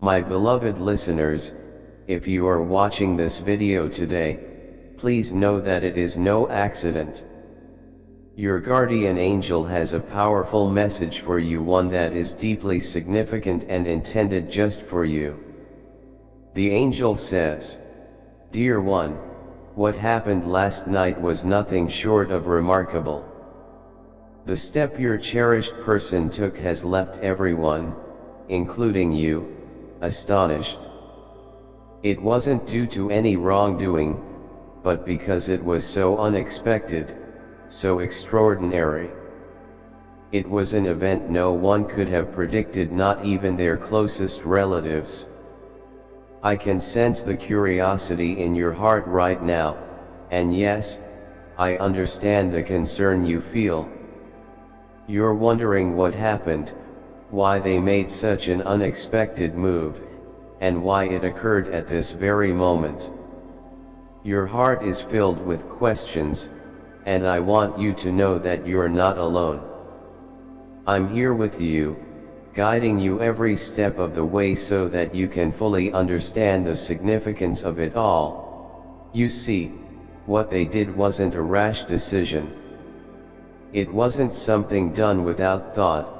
My beloved listeners, if you are watching this video today, please know that it is no accident. Your guardian angel has a powerful message for you, one that is deeply significant and intended just for you. The angel says, "Dear one, what happened last night was nothing short of remarkable. The step your cherished person took has left everyone, including you, astonished. It wasn't due to any wrongdoing, but because it was so unexpected, so extraordinary. It was an event no one could have predicted, not even their closest relatives. I can sense the curiosity in your heart right now, and yes, I understand the concern you feel. You're wondering what happened, why they made such an unexpected move, and why it occurred at this very moment. Your heart is filled with questions, and I want you to know that you're not alone. I'm here with you, guiding you every step of the way so that you can fully understand the significance of it all. You see, what they did wasn't a rash decision. It wasn't something done without thought.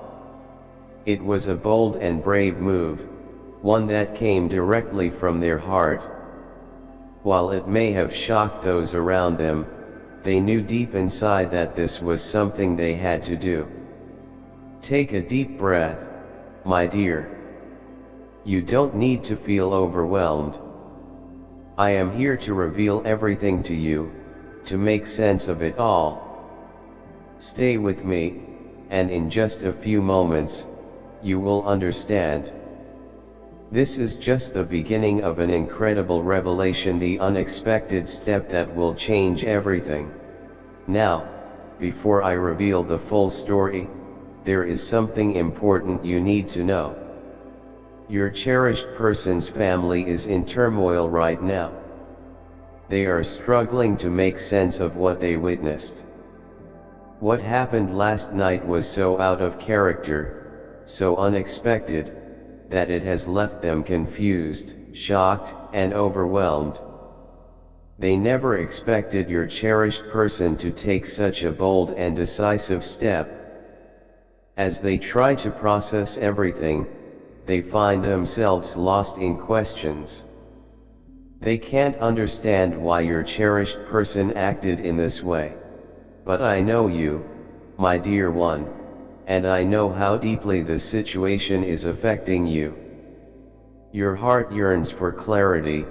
It was a bold and brave move, one that came directly from their heart. While it may have shocked those around them, they knew deep inside that this was something they had to do. Take a deep breath, my dear. You don't need to feel overwhelmed. I am here to reveal everything to you, to make sense of it all. Stay with me, and in just a few moments, you will understand. This is just the beginning of an incredible revelation, the unexpected step that will change everything. Now, before I reveal the full story, there is something important you need to know. Your cherished person's family is in turmoil right now. They are struggling to make sense of what they witnessed. What happened last night was so out of character, so unexpected, that it has left them confused, shocked, and overwhelmed. They never expected your cherished person to take such a bold and decisive step. As they try to process everything, they find themselves lost in questions. They can't understand why your cherished person acted in this way. But I know you, my dear one, and I know how deeply the situation is affecting you. Your heart yearns for clarity,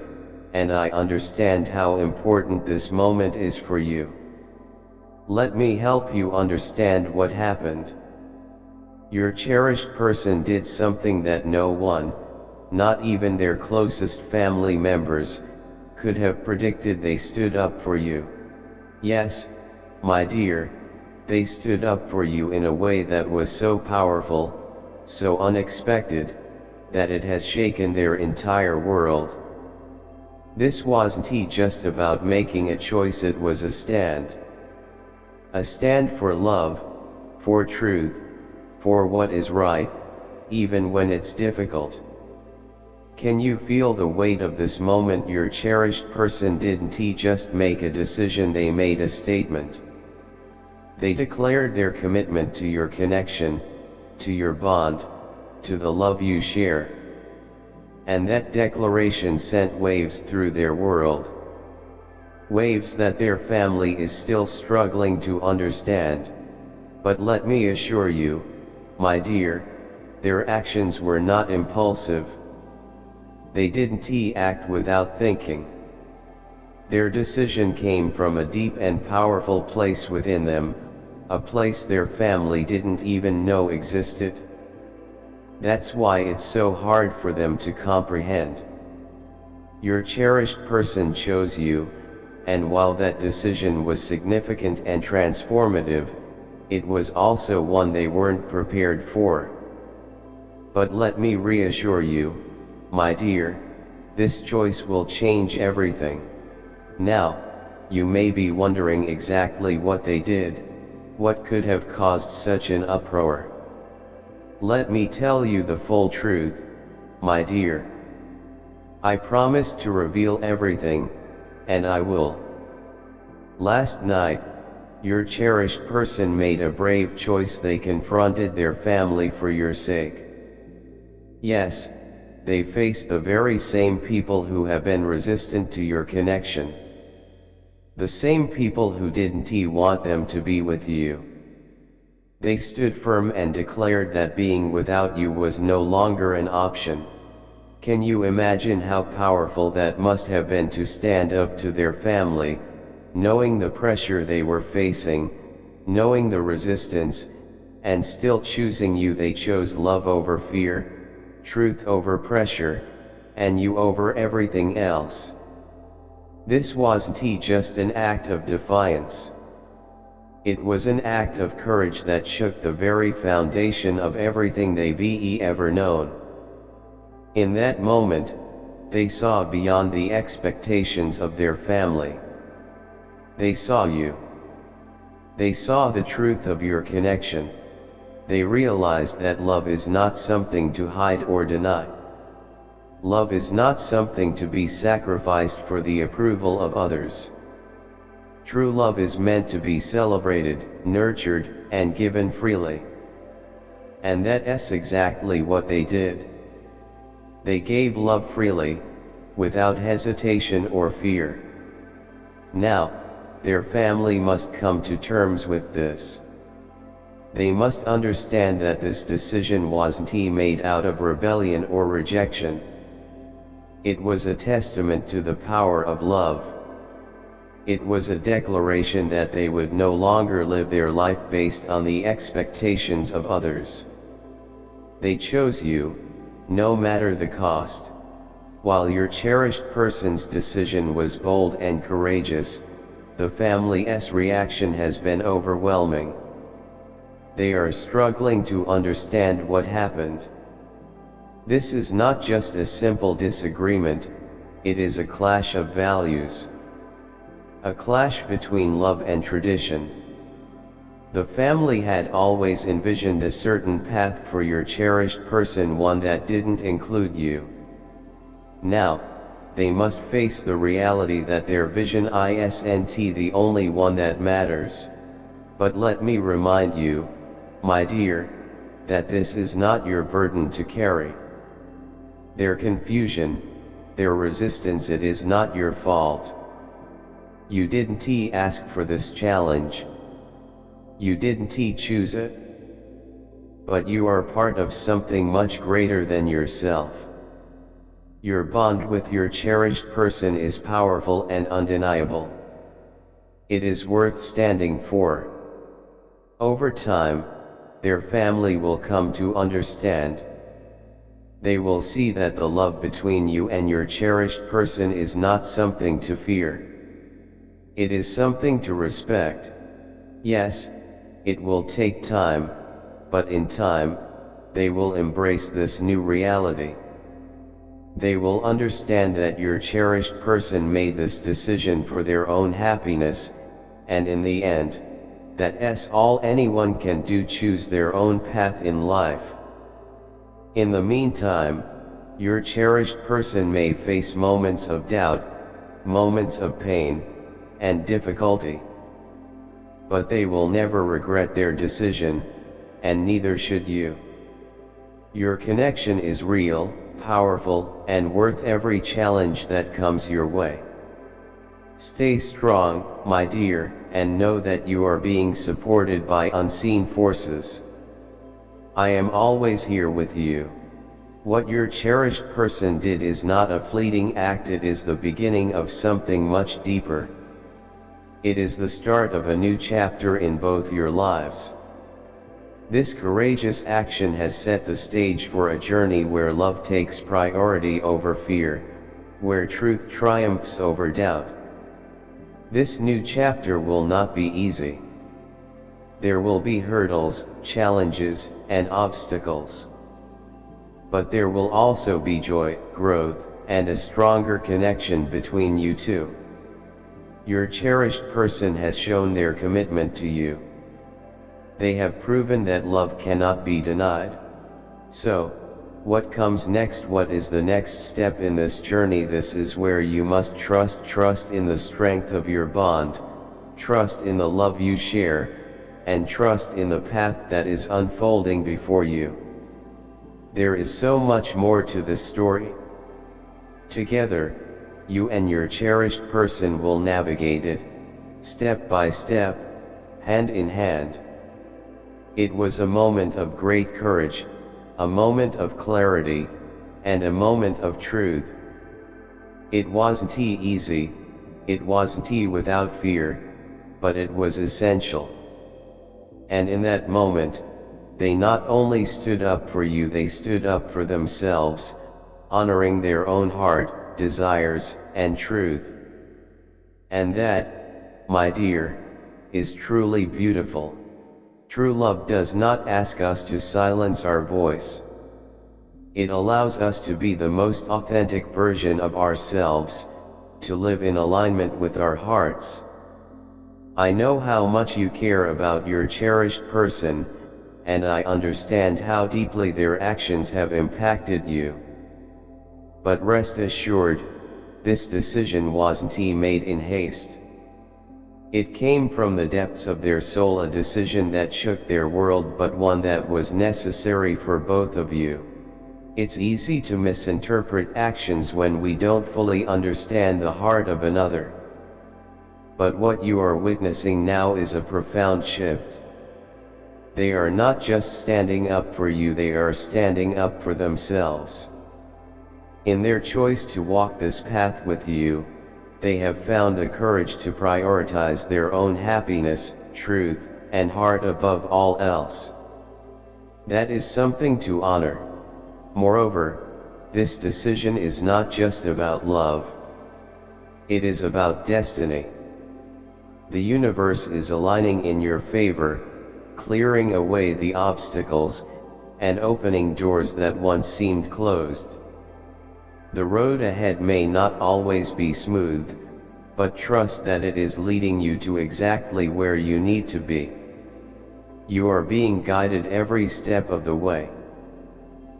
and I understand how important this moment is for you. Let me help you understand what happened. Your cherished person did something that no one, not even their closest family members, could have predicted. They stood up for you. Yes, my dear, they stood up for you in a way that was so powerful, so unexpected, that it has shaken their entire world. This wasn't just about making a choice, it was a stand. A stand for love, for truth, for what is right, even when it's difficult. Can you feel the weight of this moment? Your cherished person didn't just make a decision, they made a statement. They declared their commitment to your connection, to your bond, to the love you share. And that declaration sent waves through their world. Waves that their family is still struggling to understand. But let me assure you, my dear, their actions were not impulsive. They didn't act without thinking. Their decision came from a deep and powerful place within them, a place their family didn't even know existed. That's why it's so hard for them to comprehend. Your cherished person chose you, and while that decision was significant and transformative, it was also one they weren't prepared for. But let me reassure you, my dear, this choice will change everything. Now, you may be wondering exactly what they did, what could have caused such an uproar. Let me tell you the full truth. my dear. I promise to reveal everything, and I will. Last night, your cherished person made a brave choice. They confronted their family for your sake. Yes, they faced the very same people who have been resistant to your connection. The same people who didn't want them to be with you. They stood firm and declared that being without you was no longer an option. Can you imagine how powerful that must have been to stand up to their family, knowing the pressure they were facing, knowing the resistance, and still choosing you? They chose love over fear, truth over pressure, and you over everything else. This wasn't just an act of defiance. It was an act of courage that shook the very foundation of everything they've ever known. In that moment, they saw beyond the expectations of their family. They saw you. They saw the truth of your connection. They realized that love is not something to hide or deny. Love is not something to be sacrificed for the approval of others. True love is meant to be celebrated, nurtured, and given freely. And that's exactly what they did. They gave love freely, without hesitation or fear. Now, their family must come to terms with this. They must understand that this decision wasn't made out of rebellion or rejection. It was a testament to the power of love. It was a declaration that they would no longer live their life based on the expectations of others. They chose you, no matter the cost. While your cherished person's decision was bold and courageous, the family's reaction has been overwhelming. They are struggling to understand what happened. This is not just a simple disagreement, it is a clash of values. A clash between love and tradition. The family had always envisioned a certain path for your cherished person, one that didn't include you. Now, they must face the reality that their vision isn't the only one that matters. But let me remind you, my dear, that this is not your burden to carry. Their confusion, their resistance, it is not your fault. You didn't ask for this challenge. You didn't choose it. But you are part of something much greater than yourself. Your bond with your cherished person is powerful and undeniable. It is worth standing for. Over time, their family will come to understand. They will see that the love between you and your cherished person is not something to fear. It is something to respect. Yes, it will take time, but in time, they will embrace this new reality. They will understand that your cherished person made this decision for their own happiness, and in the end, that's all anyone can do: choose their own path in life. In the meantime, your cherished person may face moments of doubt, moments of pain, and difficulty. But they will never regret their decision, and neither should you. Your connection is real, powerful, and worth every challenge that comes your way. Stay strong, my dear, and know that you are being supported by unseen forces. I am always here with you. What your cherished person did is not a fleeting act, it is the beginning of something much deeper. It is the start of a new chapter in both your lives. This courageous action has set the stage for a journey where love takes priority over fear, where truth triumphs over doubt. This new chapter will not be easy. There will be hurdles, challenges, and obstacles. But there will also be joy, growth, and a stronger connection between you two. Your cherished person has shown their commitment to you. They have proven that love cannot be denied. So, What comes next? What is the next step in this journey? This is where you must trust in the strength of your bond, trust in the love you share, and trust in the path that is unfolding before you. There is so much more to this story. Together, you and your cherished person will navigate it, step by step, hand in hand. It was a moment of great courage, a moment of clarity, and a moment of truth. It wasn't easy, it wasn't without fear, but it was essential. And in that moment, they not only stood up for you, they stood up for themselves, honoring their own heart, desires, and truth. And that, my dear, is truly beautiful. True love does not ask us to silence our voice. It allows us to be the most authentic version of ourselves, to live in alignment with our hearts. I know how much you care about your cherished person, and I understand how deeply their actions have impacted you. But rest assured, this decision wasn't made in haste. It came from the depths of their soul, a decision that shook their world, but one that was necessary for both of you. It's easy to misinterpret actions when we don't fully understand the heart of another. But what you are witnessing now is a profound shift. They are not just standing up for you, they are standing up for themselves. In their choice to walk this path with you, they have found the courage to prioritize their own happiness, truth, and heart above all else. That is something to honor. Moreover, this decision is not just about love. It is about destiny. The universe is aligning in your favor, clearing away the obstacles, and opening doors that once seemed closed. The road ahead may not always be smooth, but trust that it is leading you to exactly where you need to be. You are being guided every step of the way.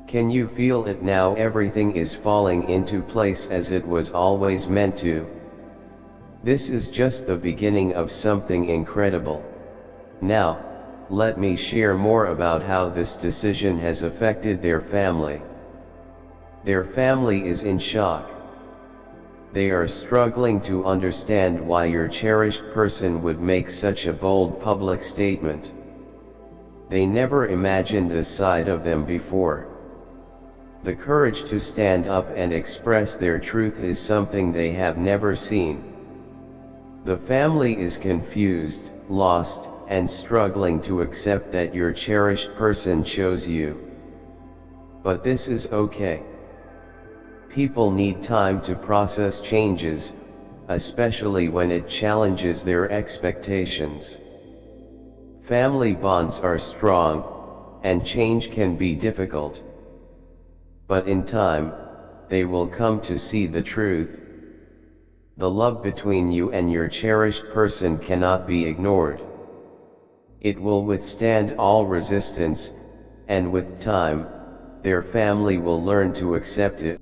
Can you feel it now? Everything is falling into place as it was always meant to. This is just the beginning of something incredible. Now, let me share more about how this decision has affected their family. Their family is in shock. They are struggling to understand why your cherished person would make such a bold public statement. They never imagined this side of them before. The courage to stand up and express their truth is something they have never seen. The family is confused, lost, and struggling to accept that your cherished person chose you. But this is okay. People need time to process changes, especially when it challenges their expectations. Family bonds are strong, and change can be difficult. But in time, they will come to see the truth. The love between you and your cherished person cannot be ignored. It will withstand all resistance, and with time, their family will learn to accept it.